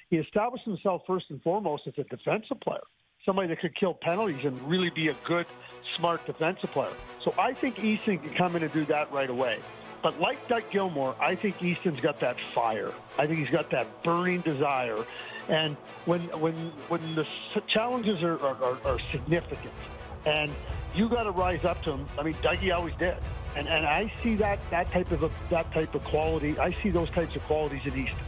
he established himself first and foremost as a defensive player, somebody that could kill penalties and really be a good, smart defensive player. So I think Easton can come in and do that right away. But like Doug Gilmour, I think Easton's got that fire. I think he's got that burning desire. And when the challenges are significant, and you got to rise up to them. I mean, Dougie always did, and I see that type of quality. I see those types of qualities in Easton.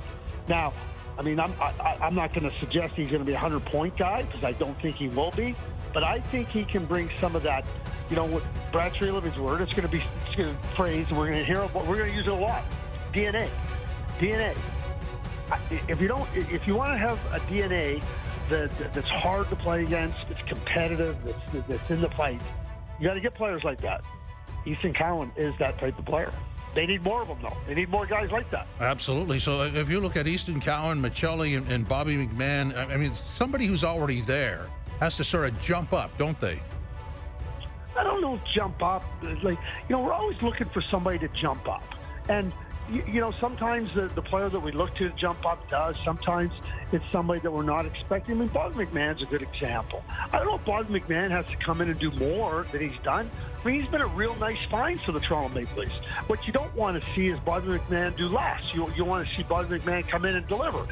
Now, I mean, I'm not going to suggest he's going to be a 100-point guy because I don't think he will be, but I think he can bring some of that. You know, what Brad Treliving's word, it's going to phrase, and we're going to hear it, but we're going to use it a lot. DNA. If you want to have a DNA that's hard to play against, it's competitive, that's in the fight, you got to get players like that. Easton Cowan is that type of player. They need more of them, though. They need more guys like that. Absolutely. So if you look at Easton Cowan, Michelli, and Bobby McMahon, I mean, somebody who's already there has to sort of jump up, don't they? I don't know, jump up. Like, you know, we're always looking for somebody to jump up. And, you know, sometimes the player that we look to jump up does. Sometimes it's somebody that we're not expecting. I mean, Bobby McMahon's a good example. I don't know if Bobby McMahon has to come in and do more than he's done. I mean, he's been a real nice find for the Toronto Maple Leafs. What you don't want to see is Bobby McMahon do less. You want to see Bobby McMahon come in and deliver.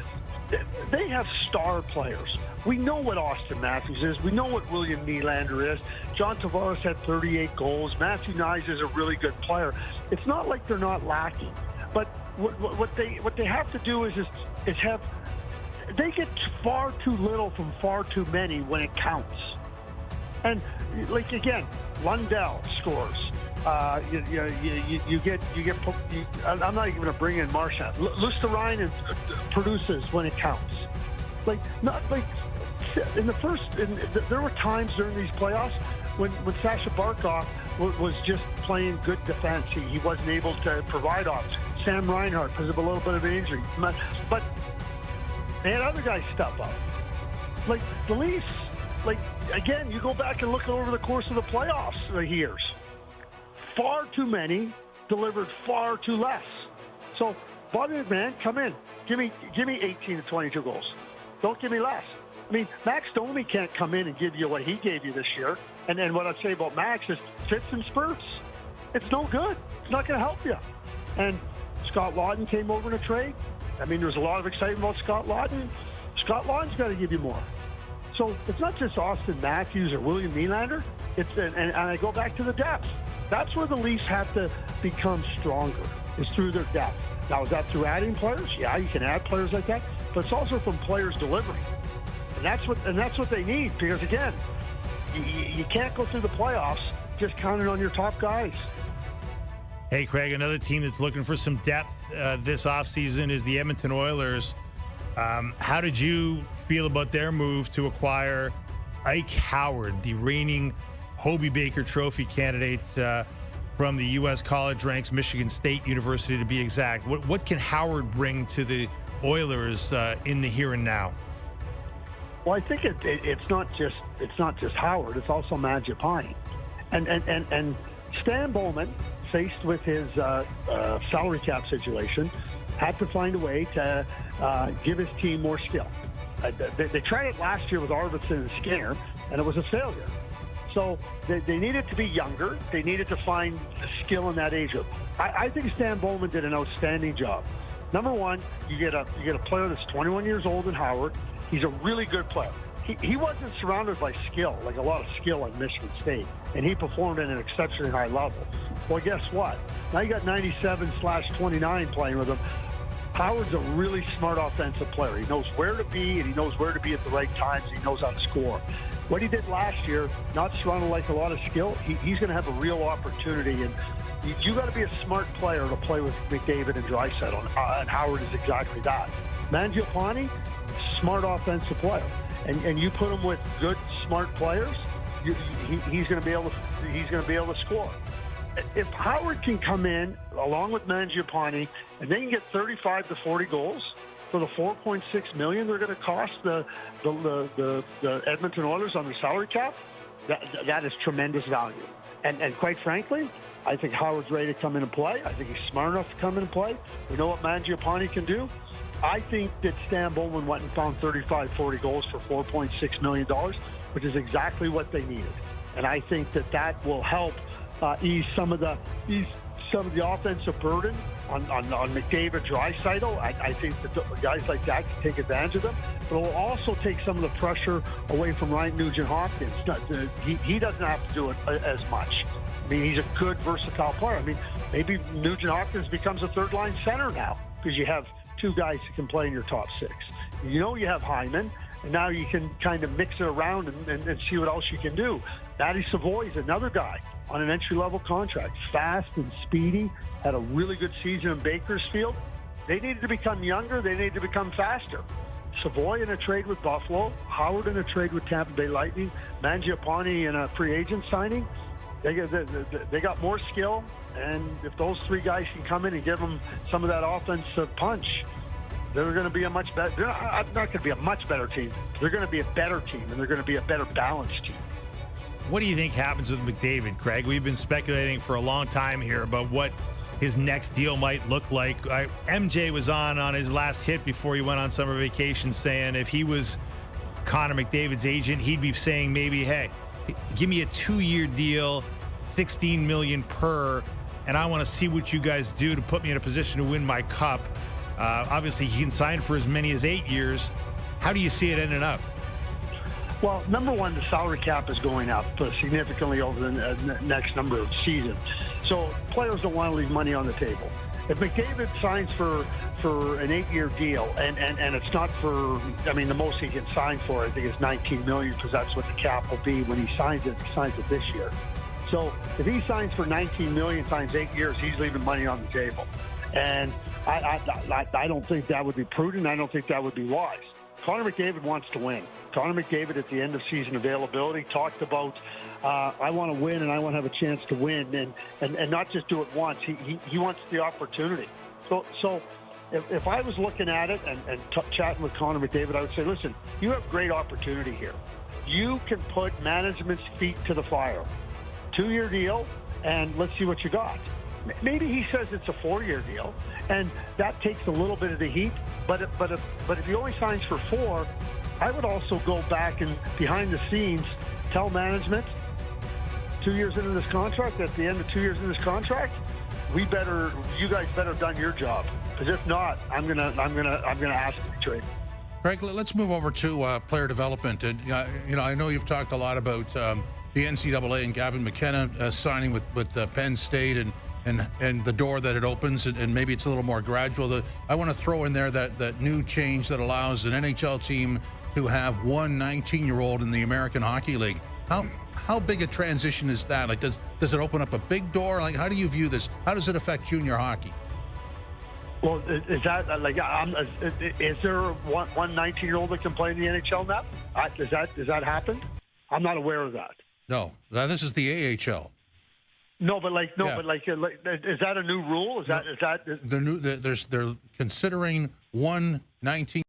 They have star players. We know what Austin Matthews is. We know what William Nylander is. John Tavares had 38 goals. Matthew Nyes is a really good player. It's not like they're not lacking. But what they have to do is have they get far too little from far too many when it counts. And like again, Lundell scores. You get. I'm not even going to bring in Marchand. Luosterainen produces when it counts. Like not like in the first. There were times during these playoffs when Sasha Barkov was just playing good defense. He wasn't able to provide off. Sam Reinhart because of a little bit of an injury, but they had other guys step up. Like the Leafs. Like again, you go back and look over the course of the playoffs years. Far too many delivered far too less. So, Bobby McMahon, come in. Give me 18 to 22 goals. Don't give me less. I mean, Max Domi can't come in and give you what he gave you this year. And then what I'd say about Max is fits and spurts. It's no good. It's not going to help you. And Scott Laughton came over in a trade. I mean, there's a lot of excitement about Scott Laughton. Scott Laughton's got to give you more. So it's not just Austin Matthews or William Nylander. And I go back to the depth. That's where the Leafs have to become stronger, is through their depth. Now, is that through adding players? Yeah, you can add players like that, but it's also from players delivering. And that's what they need, because again, you can't go through the playoffs just counting on your top guys. Hey, Craig, another team that's looking for some depth this offseason is the Edmonton Oilers. How did you feel about their move to acquire Ike Howard, the reigning Hobey Baker Trophy candidate from the U.S. college ranks, Michigan State University to be exact? What can Howard bring to the Oilers in the here and now? Well, I think it's not just Howard. It's also Mangiapane, and Stan Bowman, faced with his salary cap situation, had to find a way to give his team more skill. They tried it last year with Arvidsson and Skinner, and it was a failure. So they needed to be younger. They needed to find skill in that age group. I think Stan Bowman did an outstanding job. Number one, you get a player that's 21 years old in Howard. He's a really good player. He wasn't surrounded by skill, like a lot of skill at Michigan State, and he performed at an exceptionally high level. Well, guess what? Now you got 97/29 playing with him. Howard's a really smart offensive player. He knows where to be, and he knows where to be at the right times, and he knows how to score. What he did last year, not surrounded like a lot of skill, he's going to have a real opportunity, and you got to be a smart player to play with McDavid and Draisaitl, and Howard is exactly that. Mangiapane, smart offensive player, and you put him with good, smart players, he's going to be able to score. If Howard can come in along with Mangiapane and they can get 35 to 40 goals for the $4.6 million they're going to cost the Edmonton Oilers on their salary cap, that is tremendous value. And quite frankly, I think Howard's ready to come in and play. I think he's smart enough to come in and play. We know what Mangiapane can do. I think that Stan Bowman went and found 35, 40 goals for $4.6 million, which is exactly what they needed. And I think that will help ease some of the offensive burden on McDavid, Draisaitl. I think that guys like that can take advantage of them. But it will also take some of the pressure away from Ryan Nugent-Hopkins. He doesn't have to do it as much. I mean, he's a good, versatile player. I mean, maybe Nugent-Hopkins becomes a third-line center now because you have two guys who can play in your top six. You know you have Hyman, and now you can kind of mix it around and see what else you can do. Matty Savoy is another guy on an entry-level contract, fast and speedy, had a really good season in Bakersfield. They needed to become younger. They needed to become faster. Savoy in a trade with Buffalo, Howard in a trade with Tampa Bay Lightning, Mangiapane in a free agent signing. They got more skill, and if those three guys can come in and give them some of that offensive punch, they're going to be a much better. They're not going to be a much better team. They're going to be a better team, and they're going to be a better balanced team. What do you think happens with McDavid, Craig? We've been speculating for a long time here about what his next deal might look like. MJ was on his last hit before he went on summer vacation saying if he was Connor McDavid's agent, he'd be saying maybe, hey, give me a 2-year deal, $16 million per, and I want to see what you guys do to put me in a position to win my cup. Obviously, he can sign for as many as 8 years. How do you see it ending up? Well, number one, the salary cap is going up significantly over the next number of seasons. So players don't want to leave money on the table. If McDavid signs for an 8-year deal, and it's not for, I mean, the most he can sign for, I think, is $19 million, because that's what the cap will be when he signs it this year. So if he signs for $19 million times 8 years, he's leaving money on the table. And I don't think that would be prudent. I don't think that would be wise. Connor McDavid wants to win. Connor McDavid, at the end of season availability, talked about, I want to win and I want to have a chance to win, and not just do it once. He wants the opportunity. So if I was looking at it and chatting with Connor McDavid, I would say, listen, you have great opportunity here. You can put management's feet to the fire. 2-year deal, and let's see what you got. Maybe he says it's a 4-year deal, and that takes a little bit of the heat. But if he only signs for 4, I would also go back and behind the scenes tell management 2 years into this contract, at the end of 2 years into this contract, you guys better have done your job. Because if not, I'm gonna ask to be traded. Greg, let's move over to player development. And I know you've talked a lot about the NCAA and Gavin McKenna signing with Penn State and the door that it opens, and maybe it's a little more gradual. I want to throw in there that new change that allows an NHL team to have one 19-year-old in the American Hockey League. How big a transition is that? Like, does it open up a big door? Like, how do you view this? How does it affect junior hockey? Well, is that is there one 19-year-old that can play in the NHL now? Does that happen? I'm not aware of that. No, this is the AHL. No, but is that a new rule? They're considering one 19